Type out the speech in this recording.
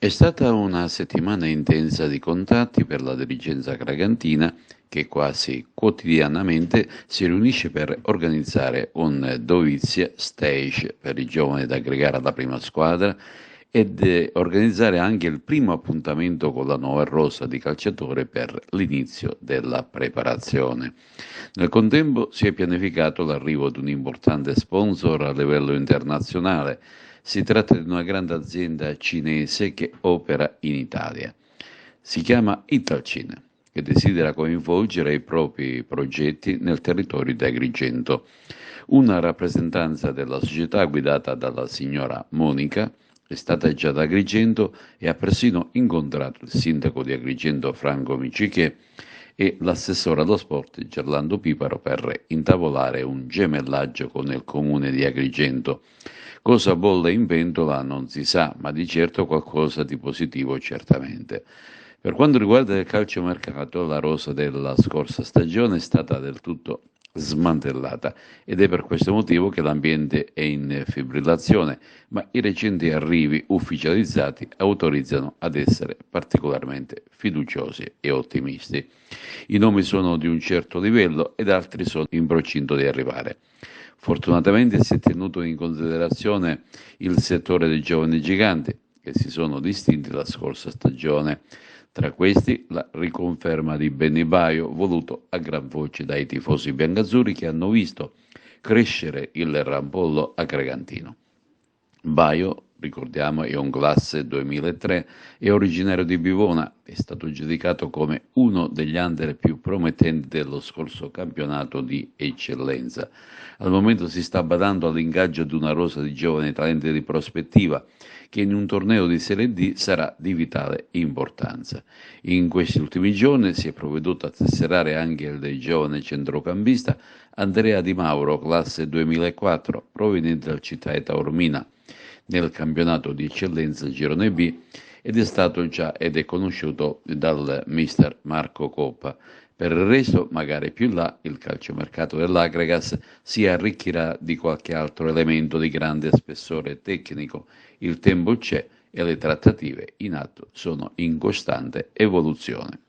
È stata una settimana intensa di contatti per la dirigenza kragantina che quasi quotidianamente si riunisce per organizzare un dovizia stage per i giovani da aggregare alla prima squadra ed organizzare anche il primo appuntamento con la nuova rosa di calciatori per l'inizio della preparazione. Nel contempo si è pianificato l'arrivo di un importante sponsor a livello internazionale. Si tratta di una grande azienda cinese che opera in Italia. Si chiama Italcine, che desidera coinvolgere i propri progetti nel territorio di Agrigento. Una rappresentanza della società guidata dalla signora Monica è stata già ad Agrigento e ha persino incontrato il sindaco di Agrigento Franco Micichè e l'assessore allo sport Gerlando Piparo per intavolare un gemellaggio con il comune di Agrigento. Cosa bolle in pentola non si sa, ma di certo qualcosa di positivo certamente. Per quanto riguarda il calciomercato, la rosa della scorsa stagione è stata del tutto smantellata ed è per questo motivo che l'ambiente è in fibrillazione, ma i recenti arrivi ufficializzati autorizzano ad essere particolarmente fiduciosi e ottimisti. I nomi sono di un certo livello ed altri sono in procinto di arrivare. Fortunatamente si è tenuto in considerazione il settore dei giovani giganti che si sono distinti la scorsa stagione. Tra questi la riconferma di Benny Baio, voluto a gran voce dai tifosi biancazzurri che hanno visto crescere il rampollo a Cregantino. Baio, ricordiamo, è un classe 2003, è originario di Bivona, è stato giudicato come uno degli under più promettenti dello scorso campionato di eccellenza. Al momento si sta badando all'ingaggio di una rosa di giovani talenti di prospettiva che in un torneo di Serie D sarà di vitale importanza. In questi ultimi giorni si è provveduto a tesserare anche il giovane centrocampista Andrea Di Mauro, classe 2004, proveniente dal Città Taormina, nel campionato di eccellenza Girone B ed è stato già ed è conosciuto dal mister Marco Coppa. Per il resto, magari più in là, il calciomercato dell'Agregas si arricchirà di qualche altro elemento di grande spessore tecnico. Il tempo c'è e le trattative in atto sono in costante evoluzione.